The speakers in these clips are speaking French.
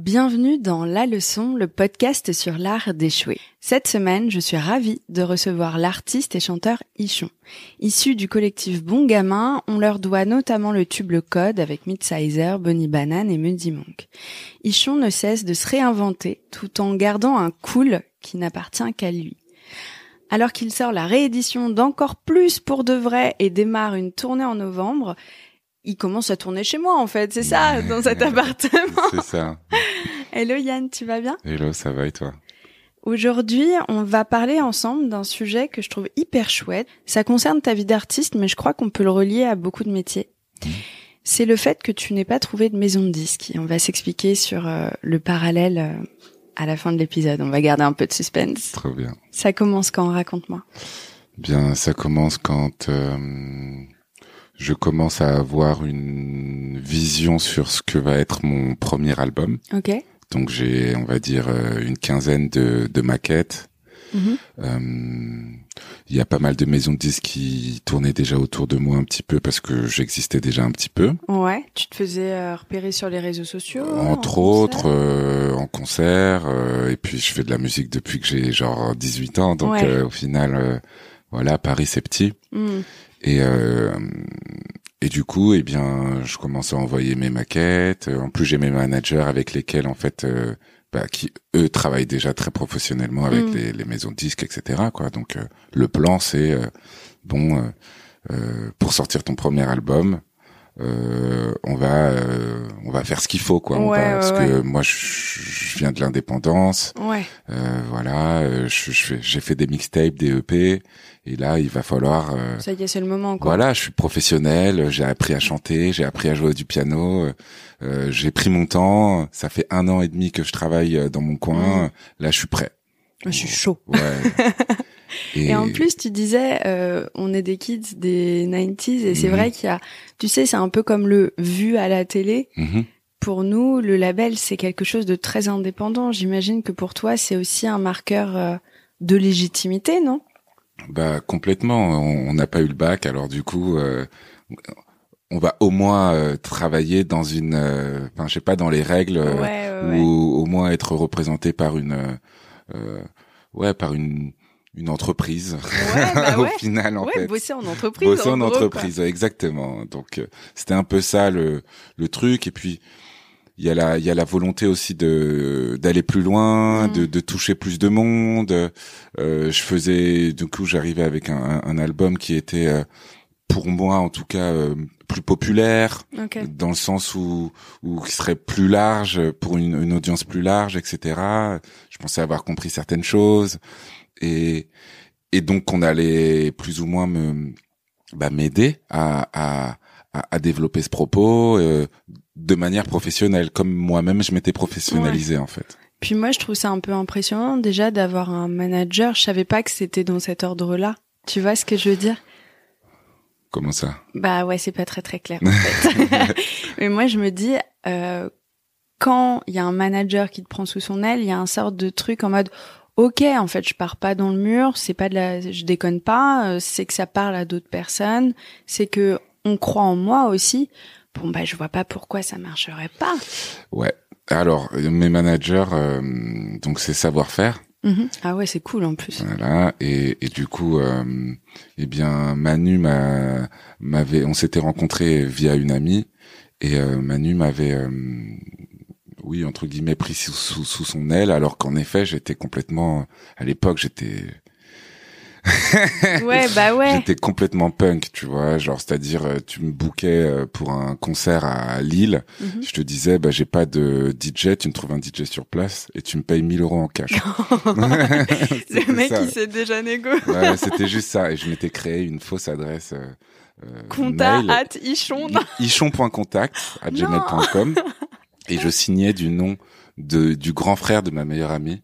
Bienvenue dans La Leçon, le podcast sur l'art d'échouer. Cette semaine, je suis ravie de recevoir l'artiste et chanteur Ichon. Issu du collectif Bon Gamin, on leur doit notamment le tube Le Code avec Midsizer, Bunny Banane et Muddy Monk. Ichon ne cesse de se réinventer tout en gardant un cool qui n'appartient qu'à lui. Alors qu'il sort la réédition d'Encore Plus pour de vrai et démarre une tournée en novembre, il commence à tourner chez moi, en fait, c'est ça, dans cet appartement. C'est ça. Hello Yann, tu vas bien? Hello, ça va et toi? Aujourd'hui, on va parler ensemble d'un sujet que je trouve hyper chouette. Ça concerne ta vie d'artiste, mais je crois qu'on peut le relier à beaucoup de métiers. C'est le fait que tu n'aies pas trouvé de maison de disques. Et on va s'expliquer sur le parallèle à la fin de l'épisode. On va garder un peu de suspense. Trop bien. Ça commence quand? Raconte-moi. Bien, ça commence quand je commence à avoir une vision sur ce que va être mon premier album. Ok. Donc j'ai, on va dire, une quinzaine de maquettes. Il y a pas mal de maisons de disques qui tournaient déjà autour de moi un petit peu parce que j'existais déjà un petit peu. Ouais, tu te faisais repérer sur les réseaux sociaux? Entre autres, en concert. Et puis je fais de la musique depuis que j'ai genre 18 ans. Donc au final, voilà, Paris c'est petit. Et du coup, eh bien, je commence à envoyer mes maquettes. En plus, j'ai mes managers avec lesquels, en fait, qui eux travaillent déjà très professionnellement avec les maisons de disques, etc. Quoi. Donc, le plan, c'est pour sortir ton premier album, on va faire ce qu'il faut, quoi. Parce que moi, je viens de l'indépendance. Voilà, j'ai fait des mixtapes, des EP. Et là, il va falloir... ça y est, c'est le moment, quoi. Voilà, je suis professionnel, j'ai appris à chanter, j'ai appris à jouer du piano, j'ai pris mon temps, ça fait 1 an et demi que je travaille dans mon coin, là je suis prêt. Je suis chaud. Ouais. Et en plus, tu disais, on est des kids des 90s, et c'est vrai qu'il y a... Tu sais, c'est un peu comme le vu à la télé. Pour nous, le label, c'est quelque chose de très indépendant. J'imagine que pour toi, c'est aussi un marqueur de légitimité, non? Bah complètement, on n'a pas eu le bac, alors du coup on va au moins travailler dans une je sais pas, dans les règles ou au moins être représenté par une entreprise au final en fait. Bosser en entreprise. Bosser en entreprise, exactement. Donc c'était un peu ça le truc. Et puis il y a la volonté aussi d'aller plus loin, de toucher plus de monde. J'arrivais avec un album qui était pour moi en tout cas plus populaire, dans le sens où qui serait plus large pour une audience plus large, etc. Je pensais avoir compris certaines choses et donc on allait plus ou moins m'aider à développer ce propos de manière professionnelle, comme moi-même je m'étais professionnalisé en fait. Puis moi je trouve ça un peu impressionnant déjà d'avoir un manager. Je savais pas que c'était dans cet ordre-là. Tu vois ce que je veux dire? Comment ça? Bah ouais, c'est pas très très clair en fait. Mais moi je me dis quand il y a un manager qui te prend sous son aile, il y a un sorte de truc en mode ok, en fait, je pars pas dans le mur, je déconne pas, c'est que ça parle à d'autres personnes, c'est que on croit en moi aussi. Bon, je vois pas pourquoi ça marcherait pas. Ouais. Alors, mes managers, donc c'est savoir-faire. Ah ouais, c'est cool en plus. Voilà. Et du coup, eh bien, Manu on s'était rencontrés via une amie, et Manu m'avait, oui, entre guillemets, pris sous son aile, alors qu'en effet, j'étais complètement, à l'époque, j'étais j'étais complètement punk, tu vois, genre, c'est-à-dire, tu me bookais pour un concert à Lille, je te disais, j'ai pas de DJ, tu me trouves un DJ sur place et tu me payes 1 000 € en cash. Le mec, il s'est déjà négo. Ouais, c'était juste ça, et je m'étais créé une fausse adresse ichon.contact@gmail.com et je signais du nom du grand frère de ma meilleure amie.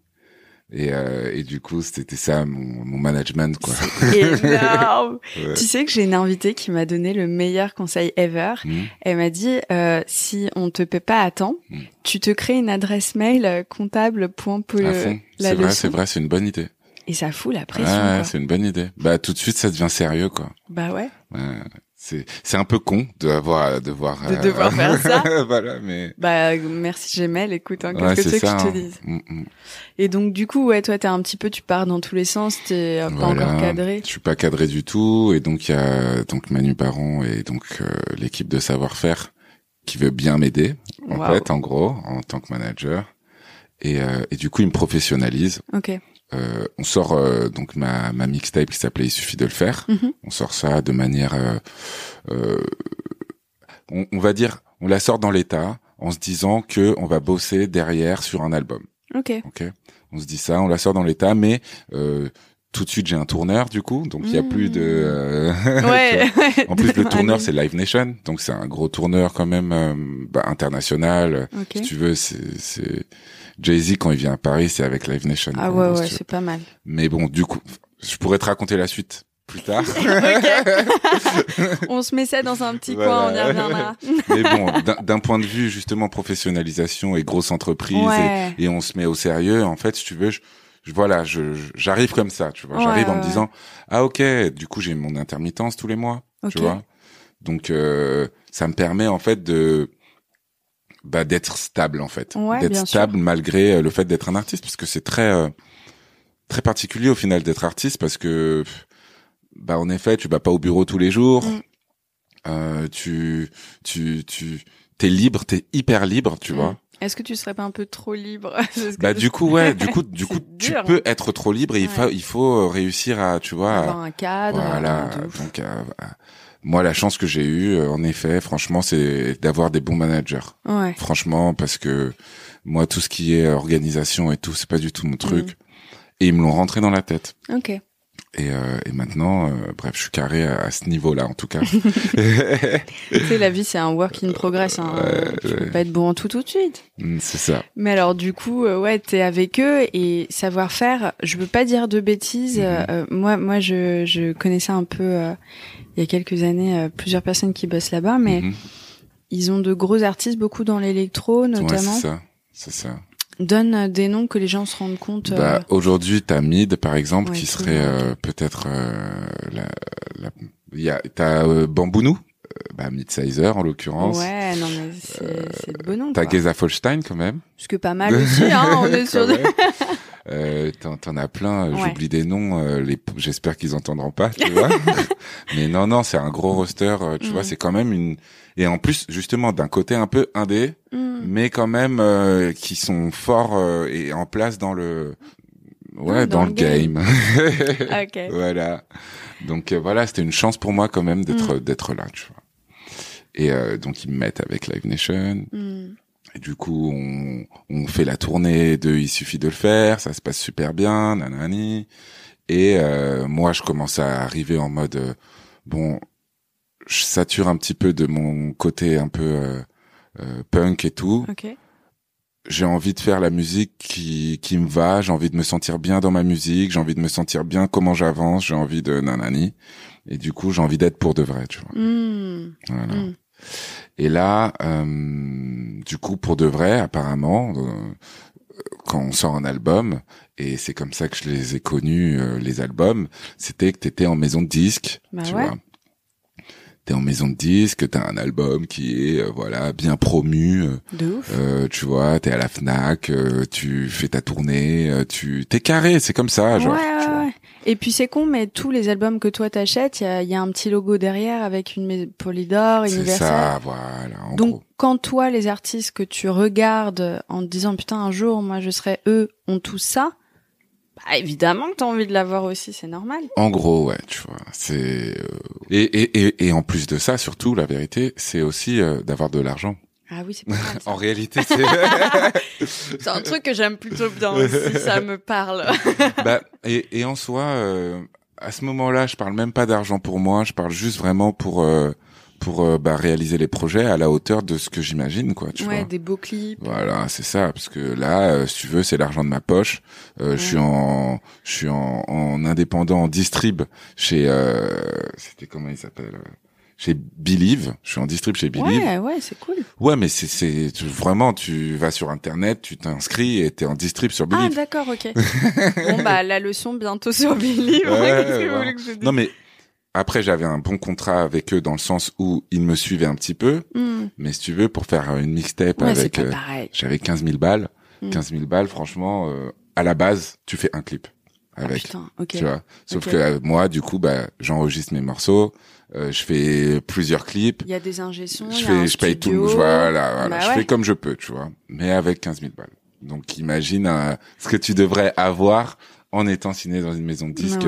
Et du coup, c'était ça mon management, quoi. C'est énorme. Ouais. Tu sais que j'ai une invitée qui m'a donné le meilleur conseil ever. Elle m'a dit si on te paie pas à temps, tu te crées une adresse mail comptable.pole. C'est vrai, c'est une bonne idée. Et ça fout la pression. Ouais, c'est une bonne idée. Tout de suite, ça devient sérieux, quoi. Bah ouais. c'est un peu con de devoir faire ça. Voilà, mais merci Gmail, écoute, qu'est-ce ouais, que tu veux que je te hein. dise. Et donc du coup, ouais, toi t'es un petit peu, tu pars dans tous les sens, t'es pas encore cadré. Je suis pas cadré du tout, et donc il y a donc Manu Baron et donc l'équipe de savoir-faire qui veut bien m'aider en fait, en gros, en tant que manager, et du coup il me professionnalise. Ok. On sort donc ma mixtape qui s'appelait Il suffit de le faire. On sort ça de manière, on va dire, on la sort dans l'état en se disant que on va bosser derrière sur un album. Ok. On se dit ça, on la sort dans l'état, mais tout de suite j'ai un tourneur du coup, donc il y a plus de. En plus le tourneur c'est Live Nation, donc c'est un gros tourneur quand même international. Si tu veux, c'est Jay-Z quand il vient à Paris, c'est avec Live Nation. Ah ouais, c'est pas mal. Mais bon, du coup, je pourrais te raconter la suite plus tard. On se met ça dans un petit coin, on y reviendra. Mais bon, d'un point de vue justement professionnalisation et grosse entreprise, et on se met au sérieux, en fait, si tu veux, j'arrive comme ça, tu vois. J'arrive en me disant, ah ok, du coup j'ai mon intermittence tous les mois, tu vois. Donc ça me permet en fait d'être stable en fait, d'être stable malgré le fait d'être un artiste, parce que c'est très très particulier au final d'être artiste, parce que en effet tu vas pas au bureau tous les jours, t'es libre, t'es hyper libre, tu vois. Est-ce que tu serais pas un peu trop libre? Du coup tu peux être trop libre, et il faut réussir à, tu vois, avoir un cadre. Voilà, donc moi la chance que j'ai eue en effet, franchement, c'est d'avoir des bons managers. Ouais. Franchement, parce que moi tout ce qui est organisation et tout, c'est pas du tout mon truc, et ils me l'ont rentré dans la tête. OK. Et maintenant, bref, je suis carré à ce niveau-là, en tout cas. Tu sais, la vie, c'est un work in progress. Tu peux pas être bon en tout de suite. C'est ça. Mais alors, du coup, t'es avec eux, et savoir-faire, je veux pas dire de bêtises. Moi, je connaissais un peu, il y a quelques années, plusieurs personnes qui bossent là-bas, mais ils ont de gros artistes, beaucoup dans l'électro, notamment. Ouais, c'est ça. Donne des noms que les gens se rendent compte. Aujourd'hui, t'as Mid, par exemple, qui serait peut-être t'as Bambounou, Midsizer en l'occurrence. Ouais, non mais c'est de beau nom. T'as Geza Folstein quand même. Parce que pas mal aussi, on est sur. T'en as plein. J'oublie des noms. J'espère qu'ils entendront pas, tu vois. Mais non, c'est un gros roster. Tu vois, c'est quand même une. Et en plus, justement, d'un côté un peu indé, mais quand même qui sont forts et en place dans le dans le game. Okay. Voilà. Donc voilà, c'était une chance pour moi quand même d'être là, tu vois. Et donc ils me mettent avec Live Nation. Et du coup, on fait la tournée de Il suffit de le faire, ça se passe super bien, nanani. Et moi, je commence à arriver en mode je sature un petit peu de mon côté un peu punk et tout. Okay. J'ai envie de faire la musique qui me va, j'ai envie de me sentir bien dans ma musique, j'ai envie de me sentir bien comment j'avance, j'ai envie de nanani. Et du coup, j'ai envie d'être pour de vrai, tu vois. Voilà. Et là, du coup, pour de vrai, apparemment, quand on sort un album, et c'est comme ça que je les ai connus, les albums, c'était que t'étais en maison de disque, tu vois. T'es en maison de disque, t'as un album qui est bien promu, de ouf. Tu vois, t'es à la Fnac, tu fais ta tournée, t'es carré, c'est comme ça, genre. Ouais. Et puis c'est con, mais tous les albums que toi t'achètes, il y a un petit logo derrière avec une Polydor, Universal. C'est ça, voilà. Donc gros. quand toi, les artistes que tu regardes en te disant putain un jour moi je serai eux, ont tout ça. Évidemment que t'as envie de l'avoir aussi, c'est normal. En gros, ouais, tu vois, c'est et en plus de ça, surtout la vérité, c'est aussi d'avoir de l'argent. Ah oui, c'est pas mal. En réalité, c'est c'est un truc que j'aime plutôt bien aussi, ça me parle. Et en soi, à ce moment-là, je parle même pas d'argent pour moi, je parle juste vraiment pour réaliser les projets à la hauteur de ce que j'imagine, quoi, tu vois. Ouais, des beaux clips. Voilà, c'est ça, parce que là, si tu veux, c'est l'argent de ma poche. Je suis en indépendant, en distrib chez c'était comment il s'appelle, chez Believe. Je suis en distrib chez Believe. Ouais, c'est cool. Ouais, mais c'est vraiment, tu vas sur internet, tu t'inscris et t'es en distrib sur Believe. Ah d'accord, ok. Bon la leçon bientôt sur Believe. Qu'est-ce que vous voulez que je dise ? Non mais après j'avais un bon contrat avec eux dans le sens où ils me suivaient un petit peu, mais si tu veux, pour faire une mixtape avec, j'avais 15 000 balles. 15 000 balles, franchement, à la base, tu fais un clip avec, putain, okay. Tu vois. Sauf que moi, du coup, j'enregistre mes morceaux, je fais plusieurs clips. Il y a des ingé-sons, je paye tout, voilà, je fais comme je peux, tu vois, mais avec 15 000 balles. Donc, imagine ce que tu devrais avoir en étant signé dans une maison de disques,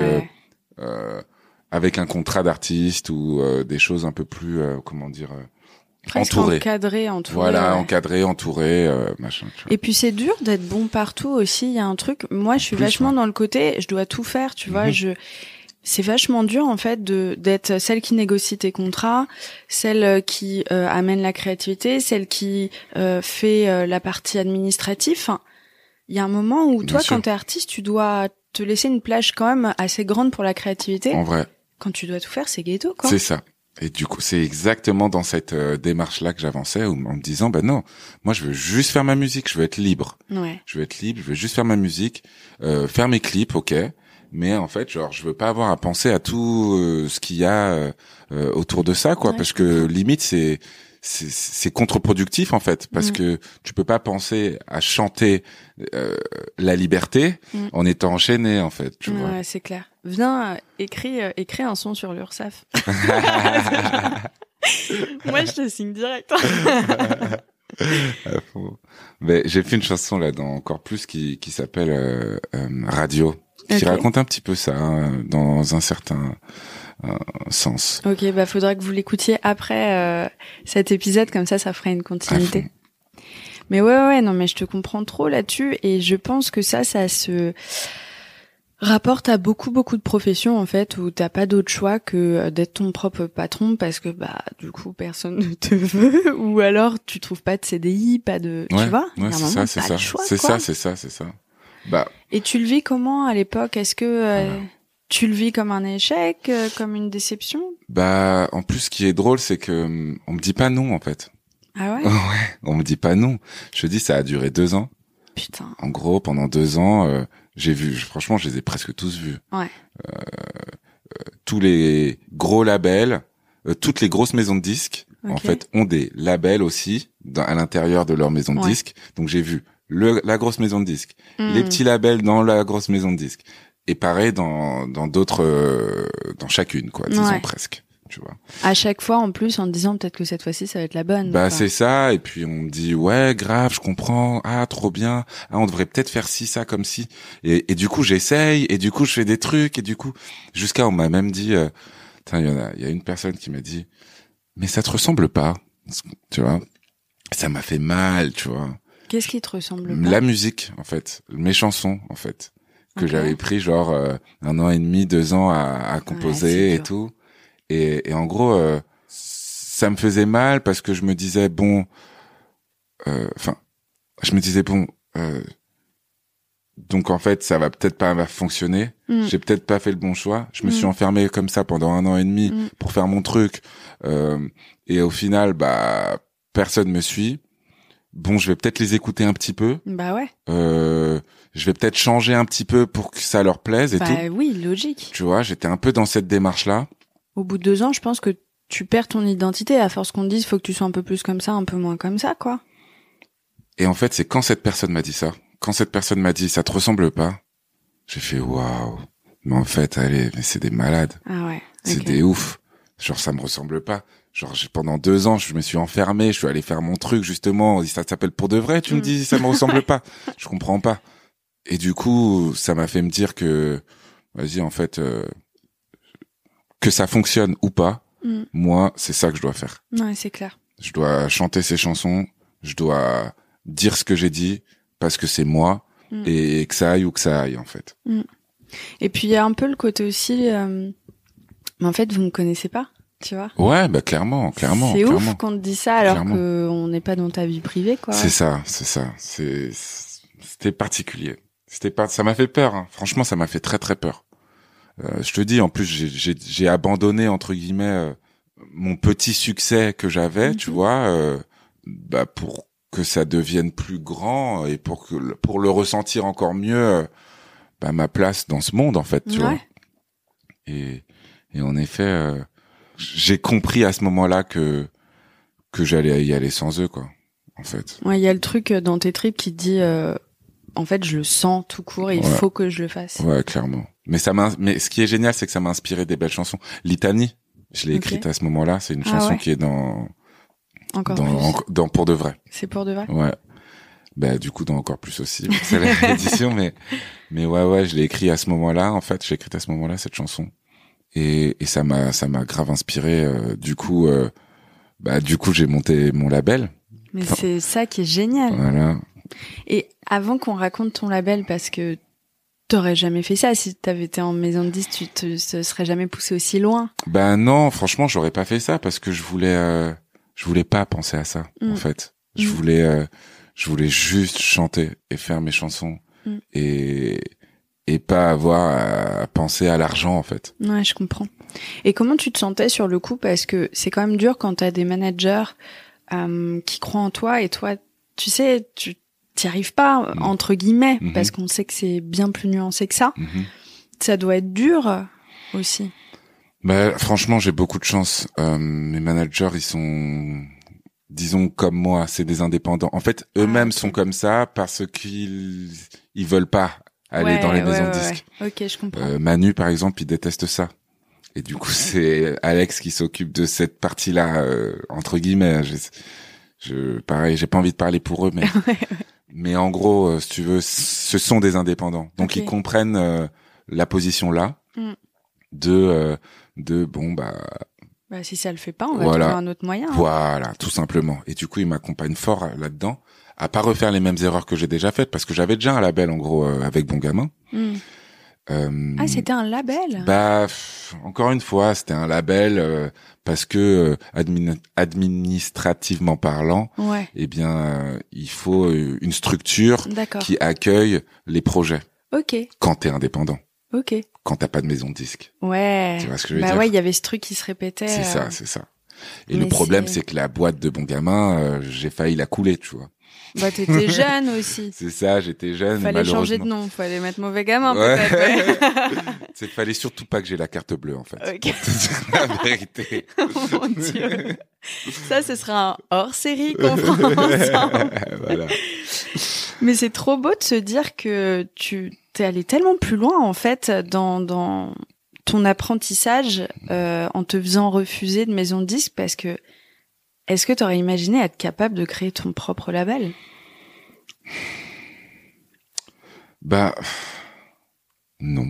avec un contrat d'artiste ou des choses un peu plus, entouré. Encadré, voilà, encadré, entouré, machin. Tu vois. Et puis c'est dur d'être bon partout aussi. Il y a un truc. Moi, je suis vachement dans le côté. Je dois tout faire, tu vois. C'est vachement dur en fait d'être celle qui négocie tes contrats, celle qui amène la créativité, celle qui fait la partie administrative. Enfin, il y a un moment où toi, quand t'es artiste, tu dois te laisser une plage quand même assez grande pour la créativité. En vrai. Quand tu dois tout faire, c'est ghetto, quoi. C'est ça. Et du coup, c'est exactement dans cette démarche-là que j'avançais, en me disant, non, moi, je veux juste faire ma musique, je veux être libre. Ouais. Je veux être libre, je veux juste faire ma musique, faire mes clips, ok. Mais en fait, je veux pas avoir à penser à tout ce qu'il y a autour de ça, quoi, parce que limite, c'est contre-productif en fait, parce que tu peux pas penser à chanter la liberté en étant enchaîné en fait, tu vois. Ouais, c'est clair. Viens, écris un son sur l'URSSAF. Moi, je te signe direct. Mais j'ai fait une chanson là dans Encore Plus qui s'appelle Radio, qui raconte un petit peu ça dans un certain sens. Ok, faudra que vous l'écoutiez après cet épisode, comme ça fera une continuité. Mais ouais, non, mais je te comprends trop là-dessus, et je pense que ça se rapporte à beaucoup de professions en fait, où t'as pas d'autre choix que d'être ton propre patron, parce que du coup personne ne te veut, ou alors tu trouves pas de CDI, pas de, tu vois. Ouais, c'est ça. Et tu le vis comment à l'époque? Est-ce que tu le vis comme un échec, comme une déception? En plus, ce qui est drôle, c'est que on me dit pas non en fait. Ah ouais? Ouais, on me dit pas non. Je te dis, ça a duré 2 ans. Putain. En gros, pendant 2 ans, franchement, je les ai presque tous vus. Ouais. Tous les gros labels, toutes les grosses maisons de disques, en fait, ont des labels aussi à l'intérieur de leur maison de disques. Donc j'ai vu la grosse maison de disques, les petits labels dans la grosse maison de disques, et pareil dans d'autres, dans chacune, quoi, disons presque. Tu vois. À chaque fois, en plus, en te disant peut-être que cette fois-ci, ça va être la bonne. C'est ça. Et puis, on me dit, ouais, grave, je comprends. Ah, trop bien. Ah, on devrait peut-être faire ci, ça, comme ci. Et du coup, j'essaye. Et du coup, je fais des trucs. Et du coup, on m'a même dit, il y a une personne qui m'a dit, mais ça te ressemble pas. Tu vois. Ça m'a fait mal, tu vois. Qu'est-ce qui te ressemble pas? La musique, en fait. Mes chansons, en fait. Que j'avais pris, 1 an et demi, 2 ans à composer et tout. Et en gros, ça me faisait mal parce que je me disais donc en fait ça va peut-être pas fonctionner. J'ai peut-être pas fait le bon choix. Je me suis enfermé comme ça pendant 1 an et demi pour faire mon truc. Et au final, personne me suit. Bon, je vais peut-être les écouter un petit peu. Ouais. Je vais peut-être changer un petit peu pour que ça leur plaise et tout. Oui, logique. Tu vois, j'étais un peu dans cette démarche-là. Au bout de 2 ans, je pense que tu perds ton identité à force qu'on te dise faut que tu sois un peu plus comme ça, un peu moins comme ça, quoi. Et en fait, c'est quand cette personne m'a dit ça, ça te ressemble pas, j'ai fait waouh. Mais en fait, allez, mais c'est des malades. Ah ouais. C'est des oufs. Ça me ressemble pas. Pendant 2 ans, je me suis enfermé, je suis allé faire mon truc, justement. Ça s'appelle pour de vrai, tu me dis, ça me ressemble pas. Je comprends pas. Et du coup, ça m'a fait me dire que, vas-y, en fait, que ça fonctionne ou pas, moi, c'est ça que je dois faire. Ouais, c'est clair. Je dois chanter ces chansons, je dois dire ce que j'ai dit, parce que c'est moi, et que ça aille ou que ça aille, en fait. Et puis, il y a un peu le côté aussi, mais en fait, vous me connaissez pas, tu vois. Ouais, clairement. C'est ouf qu'on te dit ça, alors qu'on n'est pas dans ta vie privée, quoi. C'est ça. C'était particulier. Ça m'a fait peur, hein. Franchement, ça m'a fait très, très peur. Je te dis, en plus, j'ai abandonné, entre guillemets, mon petit succès que j'avais, tu vois, pour que ça devienne plus grand et pour le ressentir encore mieux, ma place dans ce monde, en fait, tu vois. Et Et en effet, j'ai compris à ce moment-là que j'allais y aller sans eux, quoi. En fait. Ouais, il y a le truc dans tes tripes qui te dit, en fait, je le sens tout court et il faut que je le fasse. Ouais, clairement. Mais mais ce qui est génial, c'est que ça m'a inspiré des belles chansons. Litanie, je l'ai écrite à ce moment-là. C'est une chanson qui est dans Pour de vrai. C'est Pour de vrai. Ouais. Bah du coup dans Encore plus aussi. C'est la réédition, mais ouais, je l'ai écrit à ce moment-là. En fait, j'ai écrit à ce moment-là cette chanson et ça m'a grave inspiré. Du coup, j'ai monté mon label. Mais c'est ça qui est génial. Voilà. Et avant qu'on raconte ton label, parce que t'aurais jamais fait ça si t'avais été en maison de disques, tu te serais jamais poussé aussi loin. Ben non, franchement, j'aurais pas fait ça parce que je voulais pas penser à ça en fait. Je voulais juste chanter et faire mes chansons et pas avoir à penser à l'argent en fait. Ouais, je comprends. Et comment tu te sentais sur le coup, parce que c'est quand même dur quand t'as des managers qui croient en toi et toi, tu sais, tu t'y arrives pas entre guillemets parce qu'on sait que c'est bien plus nuancé que ça. Ça doit être dur aussi. Bah franchement, j'ai beaucoup de chance. Mes managers, ils sont, disons comme moi, c'est des indépendants. En fait, eux-mêmes sont comme ça parce qu'ils veulent pas aller dans les maisons de disques. Ok, je comprends. Manu, par exemple, il déteste ça. Et du coup, c'est Alex qui s'occupe de cette partie-là, entre guillemets. Pareil, j'ai pas envie de parler pour eux, mais en gros, si tu veux, ce sont des indépendants. Donc ils comprennent la position là de bon bah si ça le fait pas, on va trouver un autre moyen. Voilà, tout simplement. Et du coup, ils m'accompagnent fort là-dedans, à pas refaire les mêmes erreurs que j'ai déjà faites, parce que j'avais déjà un label en gros avec Bon Gamin. C'était un label. Encore une fois, c'était un label parce que administrativement parlant, eh bien, il faut une structure qui accueille les projets. Ok. Quand t'es indépendant. Ok. Quand t'as pas de maison de disque. Ouais. Tu vois ce que je veux dire? Ouais, il y avait ce truc qui se répétait. C'est ça. Et le problème, c'est que la boîte de Bon Gamin, j'ai failli la couler, tu vois. Bah, t'étais jeune aussi. C'est ça, j'étais jeune. Fallait changer de nom, fallait mettre Mauvais Gamin, peut-être. Fallait surtout pas que j'ai la carte bleue, en fait. Okay. Pour te dire la vérité. Oh mon Dieu. Ça, ce sera un hors-série qu'on fera ensemble. Voilà. Mais c'est trop beau de se dire que tu t'es allé tellement plus loin, en fait, dans ton apprentissage, en te faisant refuser de maison de disque, parce que est-ce que tu aurais imaginé être capable de créer ton propre label? Non.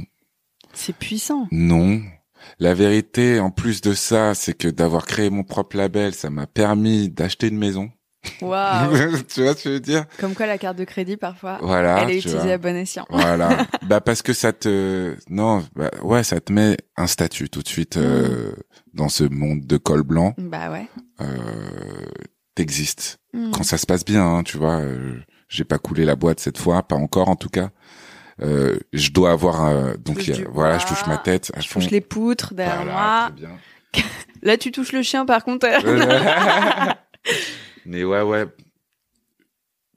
C'est puissant. Non. La vérité, en plus de ça, c'est que d'avoir créé mon propre label, ça m'a permis d'acheter une maison. Waouh. Tu vois ce que je veux dire? Comme quoi la carte de crédit, parfois, elle est utilisée à bon escient. Voilà. Parce que ça te met un statut tout de suite dans ce monde de col blanc. Bah ouais. T'existes. Quand ça se passe bien, hein, tu vois. J'ai pas coulé la boîte cette fois, pas encore en tout cas. Je dois avoir je touche ma tête. Je touche les poutres derrière moi. Très bien. Là, tu touches le chien, par contre. Mais ouais.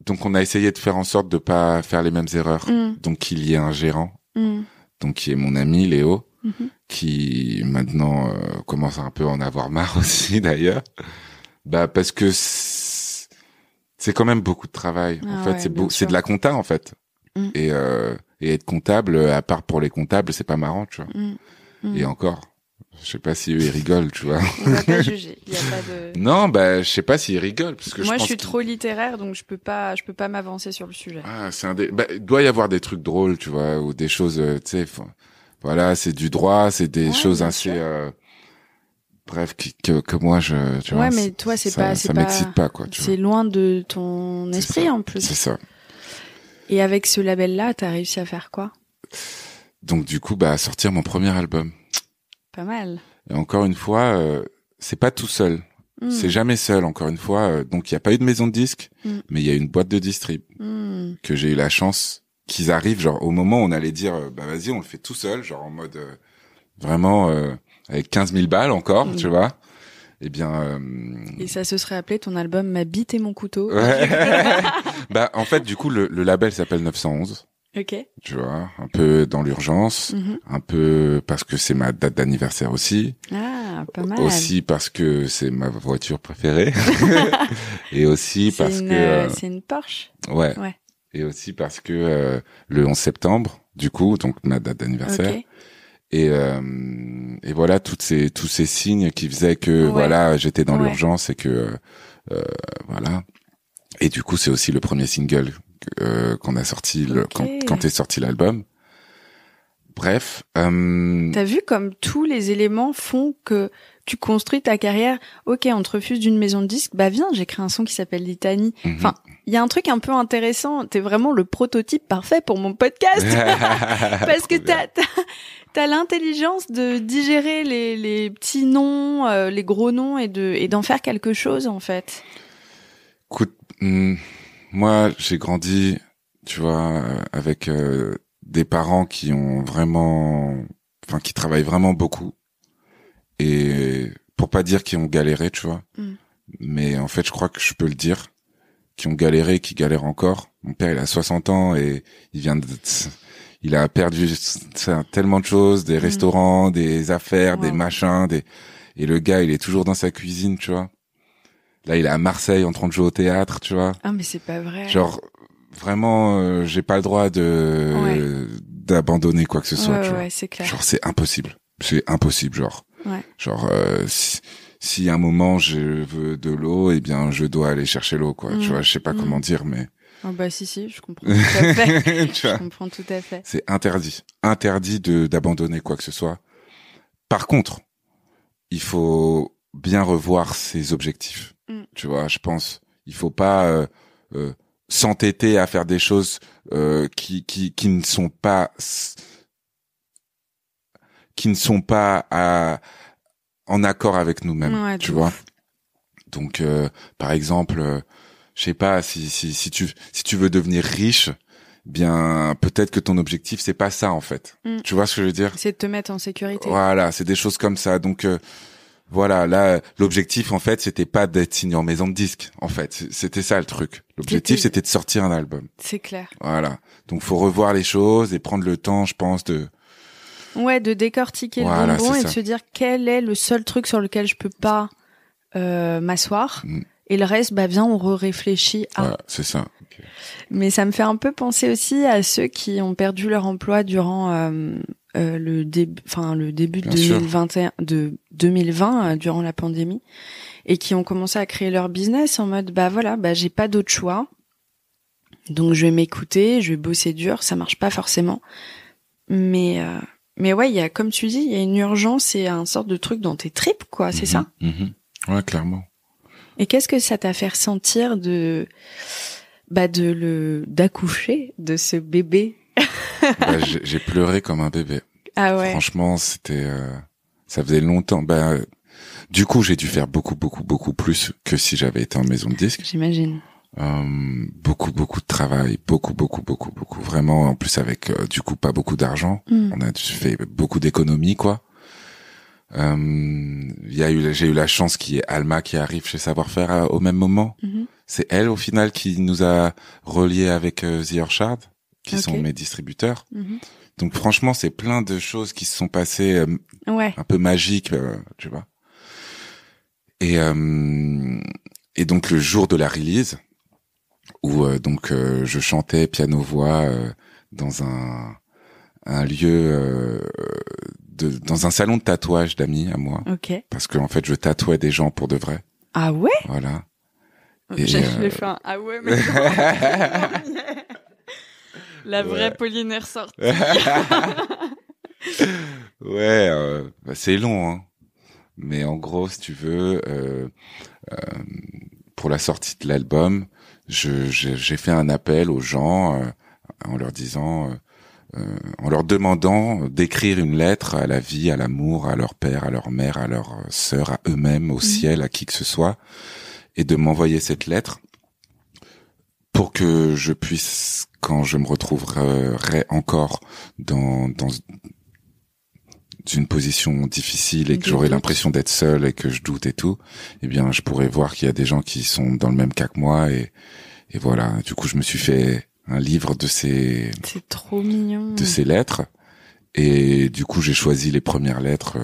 Donc on a essayé de faire en sorte de pas faire les mêmes erreurs. Donc qu'il y ait un gérant. Donc qui est mon ami Léo, qui maintenant commence à un peu en avoir marre aussi d'ailleurs. Parce que c'est quand même beaucoup de travail. En fait, c'est de la compta en fait. Et être comptable, à part pour les comptables, c'est pas marrant, tu vois. Et encore, je sais pas si eux ils rigolent, tu vois. On va pas juger. Il y a pas de. Non, je sais pas s'ils rigolent parce que moi je suis trop littéraire, donc je peux pas m'avancer sur le sujet. Il doit y avoir des trucs drôles, tu vois, ou des choses, tu sais, voilà, c'est du droit, c'est des choses assez bref que moi tu vois. Ouais, mais toi ça m'excite pas quoi, tu vois. C'est loin de ton esprit en plus. C'est ça. Et avec ce label-là, t'as réussi à faire quoi? Donc du coup, sortir mon premier album. Pas mal. Et encore une fois, c'est pas tout seul. C'est jamais seul, encore une fois. Donc il y a pas eu de maison de disques, mais il y a une boîte de distrib que j'ai eu la chance qu'ils arrivent, genre au moment où on allait dire, vas-y, on le fait tout seul, genre en mode vraiment avec 15 000 balles encore, tu vois. Eh bien. Et ça se serait appelé ton album Ma bite et mon couteau. Ouais. En fait, du coup, le label s'appelle 911. Ok. Tu vois, un peu dans l'urgence, un peu parce que c'est ma date d'anniversaire aussi. Ah, pas mal. Aussi parce que c'est ma voiture préférée. Et aussi parce que... c'est une Porsche. Ouais. Et aussi parce que le 11 septembre, du coup, donc ma date d'anniversaire. Okay. Et voilà, tous ces signes qui faisaient que voilà, j'étais dans l'urgence et que voilà. Et du coup, c'est aussi le premier single qu'on a sorti quand est sorti l'album. Bref. T'as vu comme tous les éléments font que tu construis ta carrière. Ok, on te refuse d'une maison de disques. Bah viens, j'ai créé un son qui s'appelle Litanie. Enfin, il y a un truc un peu intéressant. T'es vraiment le prototype parfait pour mon podcast. Parce que t'as l'intelligence de digérer les petits noms, les gros noms et d'en faire quelque chose, en fait. Écoute, moi, j'ai grandi, tu vois, avec des parents qui ont vraiment, enfin, qui travaillent vraiment beaucoup. Et pour pas dire qu'ils ont galéré, tu vois. Mais en fait, je crois que je peux le dire. Qui ont galéré, qui galèrent encore. Mon père, il a 60 ans et il a perdu tellement de choses, des restaurants, des affaires, des machins, et le gars, il est toujours dans sa cuisine, tu vois. Là, il est à Marseille en train de jouer au théâtre, tu vois. Ah, mais c'est pas vrai. Genre, vraiment, j'ai pas le droit d'abandonner quoi que ce soit, tu vois. Ouais, c'est clair. Genre, c'est impossible. C'est impossible, genre. Ouais. Genre, si à un moment je veux de l'eau, eh bien, je dois aller chercher l'eau, quoi. Tu vois, je sais pas comment dire, mais... Oh bah si, je comprends tout à fait. Je comprends tout à fait. C'est interdit d'abandonner quoi que ce soit. Par contre, il faut bien revoir ses objectifs. Tu vois, je pense, il faut pas s'entêter à faire des choses qui ne sont pas en accord avec nous-mêmes, tu vois. Donc par exemple, je sais pas, si tu veux devenir riche, bien peut-être que ton objectif c'est pas ça en fait. Tu vois ce que je veux dire? C'est de te mettre en sécurité. Voilà, c'est des choses comme ça. Donc voilà, là l'objectif en fait, c'était pas d'être signé en maison de disques en fait. C'était ça le truc. L'objectif c'était de sortir un album. C'est clair. Voilà. Donc faut revoir les choses et prendre le temps, je pense, de décortiquer le bonbon et de se dire quel est le seul truc sur lequel je peux pas m'asseoir. Et le reste, bah viens, on réfléchit à. Ouais, c'est ça. Okay. Mais ça me fait un peu penser aussi à ceux qui ont perdu leur emploi durant le début de 2020 durant la pandémie et qui ont commencé à créer leur business en mode bah voilà, bah j'ai pas d'autre choix. Donc je vais m'écouter, je vais bosser dur, ça marche pas forcément. Mais ouais, il y a, comme tu dis, il y a une urgence et un sorte de truc dans tes tripes, quoi, c'est ça? Ouais, clairement. Et qu'est-ce que ça t'a fait ressentir d'accoucher de ce bébé? Bah, j'ai pleuré comme un bébé. Ah ouais. Franchement, c'était, ça faisait longtemps. Bah, du coup, j'ai dû faire beaucoup plus que si j'avais été en maison de disques. J'imagine. Beaucoup de travail, beaucoup. Vraiment, en plus avec du coup pas beaucoup d'argent. On a fait beaucoup d'économies, quoi. J'ai eu la chance qu'il y ait Alma qui arrive chez Savoir-Faire au même moment. C'est elle au final qui nous a reliés avec The Orchard, qui sont mes distributeurs. Donc franchement, c'est plein de choses qui se sont passées un peu magiques, tu vois. Et donc le jour de la release, où je chantais piano-voix dans un lieu dans un salon de tatouage d'amis à moi. Okay. Parce que en fait, je tatouais des gens pour de vrai. Ah ouais? Voilà. Et je l'ai fait un ah ouais, mais la vraie Pauline est ressortie. Ouais, c'est long, hein. Mais en gros, si tu veux, pour la sortie de l'album, j'ai fait un appel aux gens en leur disant, en leur demandant d'écrire une lettre à la vie, à l'amour, à leur père, à leur mère, à leur sœur, à eux-mêmes, au ciel, à qui que ce soit, et de m'envoyer cette lettre pour que je puisse, quand je me retrouverai encore dans une position difficile et que j'aurai l'impression d'être seul et que je doute et tout, eh bien, je pourrais voir qu'il y a des gens qui sont dans le même cas que moi et voilà. Du coup, je me suis fait un livre de ses... C'est trop mignon. De ses lettres. Et du coup, j'ai choisi les premières lettres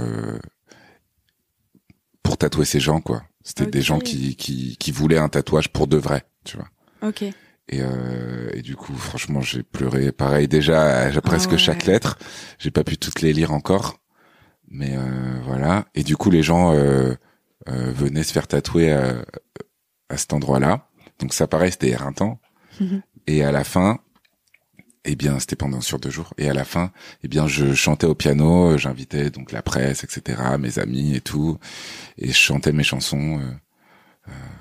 pour tatouer ces gens, quoi. C'était des gens qui voulaient un tatouage pour de vrai, tu vois. Ok. Et du coup, franchement, j'ai pleuré. Pareil, déjà, presque chaque lettre. J'ai pas pu toutes les lire encore. Mais voilà. Et du coup, les gens venaient se faire tatouer à cet endroit-là. Donc ça, pareil, c'était éreintant. Et à la fin, eh bien, c'était pendant sur 2 jours. Et à la fin, eh bien, je chantais au piano. J'invitais donc la presse, etc., mes amis et tout. Et je chantais mes chansons.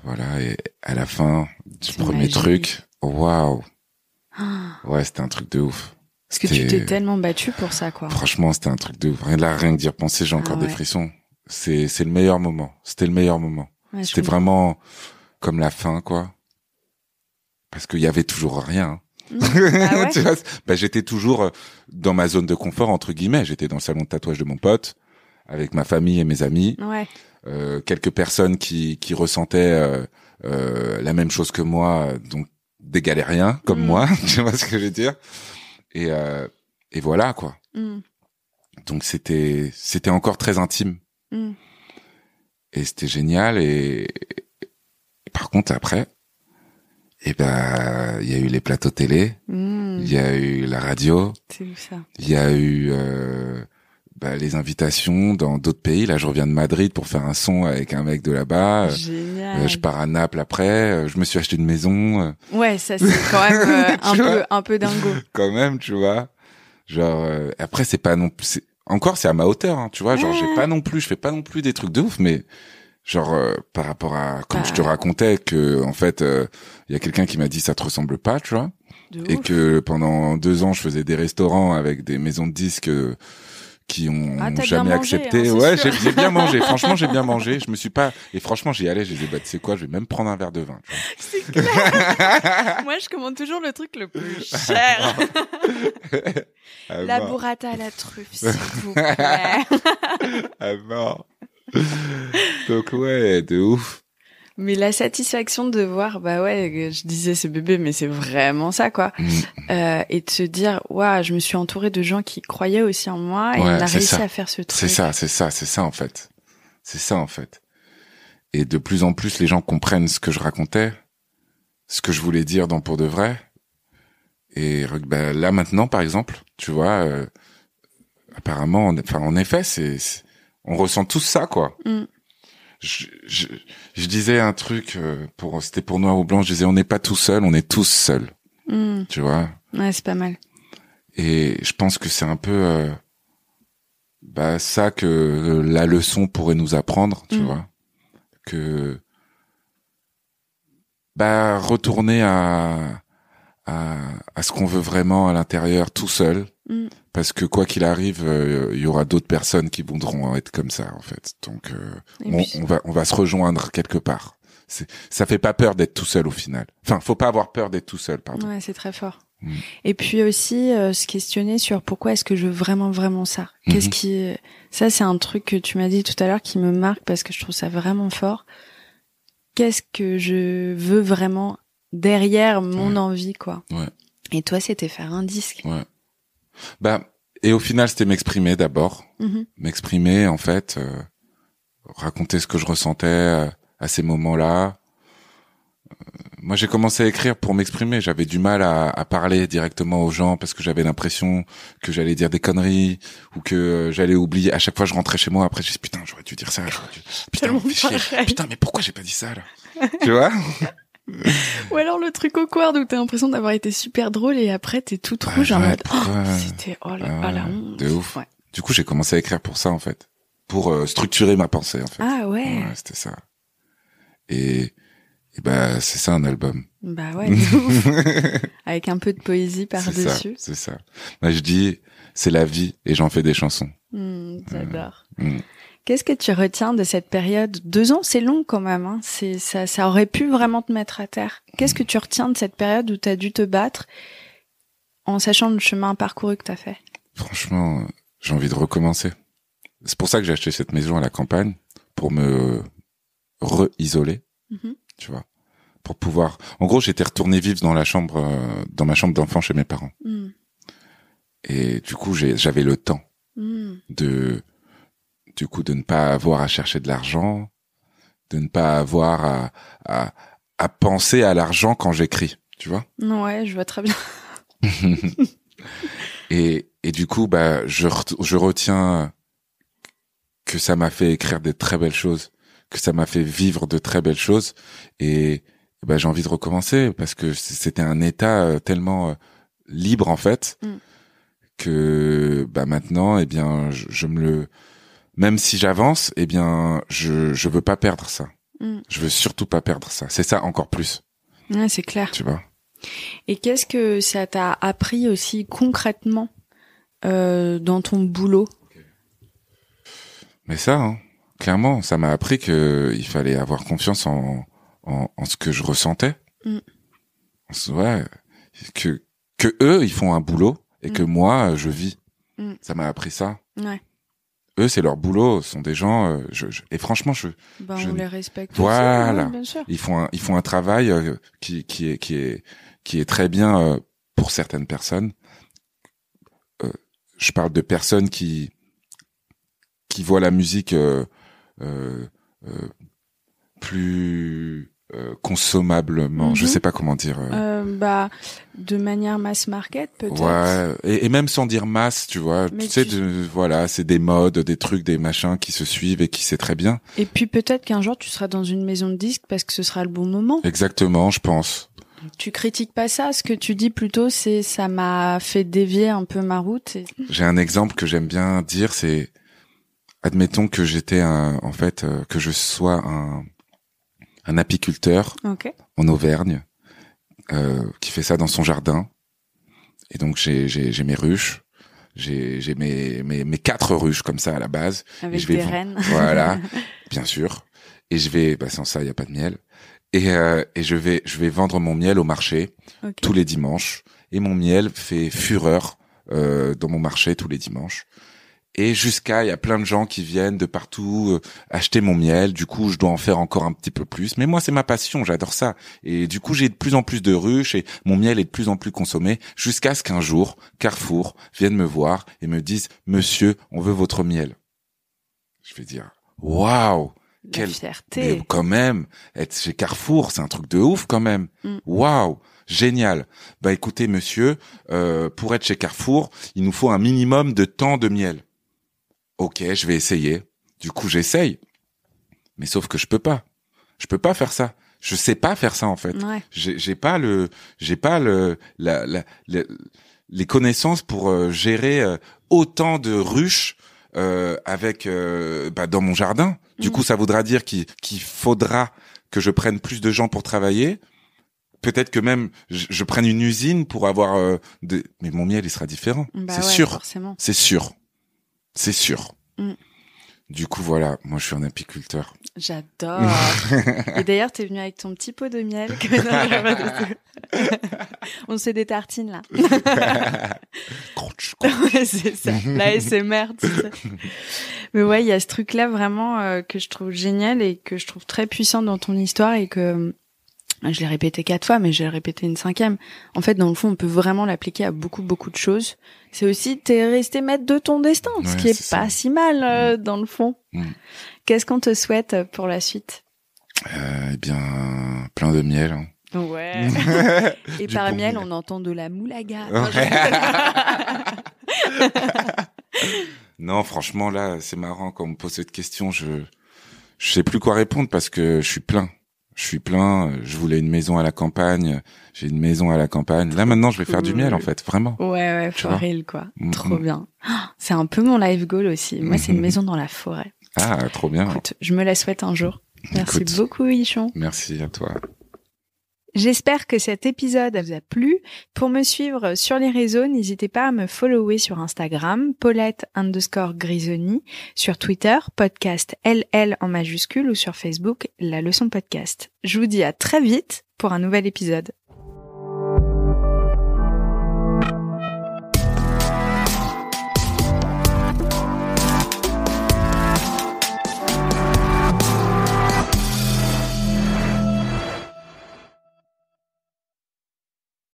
Voilà. Et à la fin du premier truc, waouh. Ouais, c'était un truc de ouf. Parce que tu t'es tellement battu pour ça, quoi. Franchement, c'était un truc de ouf. Rien que d'y repenser, j'ai encore des frissons. C'est le meilleur moment. C'était le meilleur moment. Ouais, c'était vraiment comme la fin, quoi. Parce qu'il y avait toujours rien. Ah ouais. Tu vois, bah, j'étais toujours dans ma zone de confort, entre guillemets. J'étais dans le salon de tatouage de mon pote, avec ma famille et mes amis. Ouais. Quelques personnes qui ressentaient la même chose que moi, donc des galériens comme moi, tu vois ce que je veux dire. Et voilà, quoi. Donc c'était encore très intime. Et c'était génial. Et par contre, après, il y a eu les plateaux télé, il y a eu la radio, c'est où ça? Il y a eu les invitations dans d'autres pays. Là, je reviens de Madrid pour faire un son avec un mec de là-bas. Génial. Je pars à Naples après. Je me suis acheté une maison. Ouais, ça c'est quand même un peu dingo. Quand même, tu vois. Genre après, c'est pas non plus. C'est à ma hauteur, hein, tu vois. Genre, je fais pas non plus des trucs de ouf, mais genre par rapport à comme je te racontais que en fait, il y a quelqu'un qui m'a dit ça te ressemble pas, tu vois. Et que pendant 2 ans, je faisais des restaurants avec des maisons de disques qui ont jamais accepté. Hein, ouais, j'ai bien mangé. Franchement, j'ai bien mangé. Je me suis pas, et franchement, j'y allais, je disais, tu sais quoi, je vais même prendre un verre de vin. C'est clair. Moi, je commande toujours le truc le plus cher. La burrata à la truffe, s'il vous plaît. À mort. Donc ouais, de ouf. Mais la satisfaction de voir, je disais ce bébé, mais c'est vraiment ça, quoi. Et de se dire, je me suis entourée de gens qui croyaient aussi en moi et on a réussi à faire ce truc. C'est ça, en fait. C'est ça, en fait. Et de plus en plus, les gens comprennent ce que je racontais, ce que je voulais dire dans Pour de vrai. Et là, maintenant, par exemple, tu vois, apparemment, en effet, on ressent tous ça, quoi. Je disais un truc c'était pour Noir ou Blanc, je disais on n'est pas tout seul, on est tous seuls. Tu vois. Ouais, c'est pas mal. Et je pense que c'est un peu ça que la leçon pourrait nous apprendre, tu vois. Que retourner à ce qu'on veut vraiment à l'intérieur tout seul. Parce que quoi qu'il arrive, il y aura d'autres personnes qui voudront être comme ça, en fait. Donc, on va se rejoindre quelque part. Ça fait pas peur d'être tout seul au final. Enfin, faut pas avoir peur d'être tout seul, pardon. Ouais, c'est très fort. Et puis aussi se questionner sur pourquoi est-ce que je veux vraiment ça. Qu'est-ce qui, ça c'est un truc que tu m'as dit tout à l'heure qui me marque parce que je trouve ça vraiment fort. Qu'est-ce que je veux vraiment derrière mon envie, quoi. Ouais. Et toi, c'était faire un disque. Ouais. Et au final, c'était m'exprimer d'abord. M'exprimer, en fait, raconter ce que je ressentais à ces moments-là. Moi, j'ai commencé à écrire pour m'exprimer. J'avais du mal à parler directement aux gens parce que j'avais l'impression que j'allais dire des conneries ou que j'allais oublier. À chaque fois, je rentrais chez moi. Après, je dis putain, j'aurais dû dire ça. Putain, mais pourquoi j'ai pas dit ça là? Tu vois? Ou alors le truc awkward où t'as l'impression d'avoir été super drôle et après t'es toute rouge en mode c'était la honte. De ouf. Ouais. Du coup, j'ai commencé à écrire pour ça en fait, pour structurer ma pensée en fait. Ah ouais. C'était ça. Et c'est ça un album. Bah ouais, de ouf. Avec un peu de poésie par-dessus. C'est ça. Moi je dis c'est la vie et j'en fais des chansons. J'adore. Qu'est-ce que tu retiens de cette période? 2 ans, c'est long quand même. Hein. Ça aurait pu vraiment te mettre à terre. Qu'est-ce que tu retiens de cette période où t'as dû te battre en sachant le chemin parcouru que t'as fait? Franchement, j'ai envie de recommencer. C'est pour ça que j'ai acheté cette maison à la campagne, pour me re-isoler, tu vois. pour pouvoir. En gros, j'étais retourné vivre dans ma chambre d'enfant chez mes parents. Et du coup, j'avais le temps de ne pas avoir à chercher de l'argent, de ne pas avoir à penser à l'argent quand j'écris, tu vois. Ouais, je vois très bien. et du coup, bah, je retiens que ça m'a fait écrire des très belles choses, que ça m'a fait vivre de très belles choses, et bah, j'ai envie de recommencer parce que c'était un état tellement libre en fait que bah maintenant, eh bien, même si j'avance, eh bien, je veux pas perdre ça. Je veux surtout pas perdre ça. C'est ça encore plus. Ouais, c'est clair. Tu vois. Et qu'est-ce que ça t'a appris aussi concrètement dans ton boulot? Mais ça, hein, clairement, ça m'a appris que il fallait avoir confiance en ce que je ressentais. Ouais, que eux, ils font un boulot et que moi, je vis. Ça m'a appris ça. Ouais. Eux, c'est leur boulot, ce sont des gens et franchement on les respecte. Voilà. Aussi, bien sûr. Ils font un travail qui est très bien pour certaines personnes. Je parle de personnes qui voient la musique plus consommablement, je sais pas comment dire. De manière mass market peut-être. Ouais, et même sans dire masse, tu vois. Mais tu sais, voilà, c'est des modes, des trucs, des machins qui se suivent et qui c'est très bien. Et puis peut-être qu'un jour tu seras dans une maison de disques parce que ce sera le bon moment. Exactement, je pense. Tu critiques pas ça, ce que tu dis plutôt, c'est ça m'a fait dévier un peu ma route. J'ai un exemple que j'aime bien dire, c'est admettons que que je sois un apiculteur en Auvergne qui fait ça dans son jardin. Et donc j'ai mes ruches, j'ai mes 4 ruches comme ça à la base. Avec et je vais des rennes. Voilà, bien sûr. Et je vais, sans ça, il y a pas de miel. Et je vais vendre mon miel au marché tous les dimanches. Et mon miel fait fureur dans mon marché tous les dimanches. Et il y a plein de gens qui viennent de partout acheter mon miel. Du coup, je dois en faire encore un petit peu plus. Mais moi, c'est ma passion, j'adore ça. Et du coup, j'ai de plus en plus de ruches et mon miel est de plus en plus consommé jusqu'à ce qu'un jour, Carrefour vienne me voir et me dise « Monsieur, on veut votre miel ». Je vais dire « Waouh !» Quelle fierté. Mais quand même, être chez Carrefour, c'est un truc de ouf quand même. Waouh, génial. Bah écoutez, monsieur, pour être chez Carrefour, il nous faut un minimum de temps de miel. Ok, je vais essayer. Du coup, j'essaye. Mais sauf que je peux pas. Je peux pas faire ça. Je sais pas faire ça en fait. Ouais. J'ai pas les connaissances pour gérer autant de ruches dans mon jardin. Du coup, ça voudra dire qu'il faudra que je prenne plus de gens pour travailler. Peut-être que même je prenne une usine pour avoir mais mon miel il sera différent. C'est sûr. Forcément. C'est sûr. C'est sûr. Du coup, voilà, moi je suis un apiculteur. J'adore. Et d'ailleurs, t'es venu avec ton petit pot de miel. On se fait des tartines là. Ouais, c'est ça, la SMR, tu sais. Mais ouais, il y a ce truc-là vraiment que je trouve génial et que je trouve très puissant dans ton histoire et que je l'ai répété 4 fois, mais je vais le répéter une 5e. En fait, dans le fond, on peut vraiment l'appliquer à beaucoup, beaucoup de choses. C'est aussi, t'es resté maître de ton destin, ce qui est pas si mal, dans le fond. Qu'est-ce qu'on te souhaite pour la suite? Eh bien, plein de miel. Hein. Ouais. Et par miel, on entend de la moulaga. Non, franchement, là, c'est marrant quand on me pose cette question. Je sais plus quoi répondre parce que je suis plein. Je voulais une maison à la campagne. J'ai une maison à la campagne. Là, maintenant, je vais faire du miel, en fait. Vraiment. Ouais, for real, quoi. Trop bien. C'est un peu mon life goal aussi. Moi, c'est une maison dans la forêt. Ah, trop bien. Écoute, je me la souhaite un jour. Merci beaucoup, Ichon. Merci à toi. J'espère que cet épisode vous a plu. Pour me suivre sur les réseaux, n'hésitez pas à me follower sur Instagram, Paulette_Grisoni, sur Twitter, podcast LL en majuscule ou sur Facebook, La Leçon Podcast. Je vous dis à très vite pour un nouvel épisode.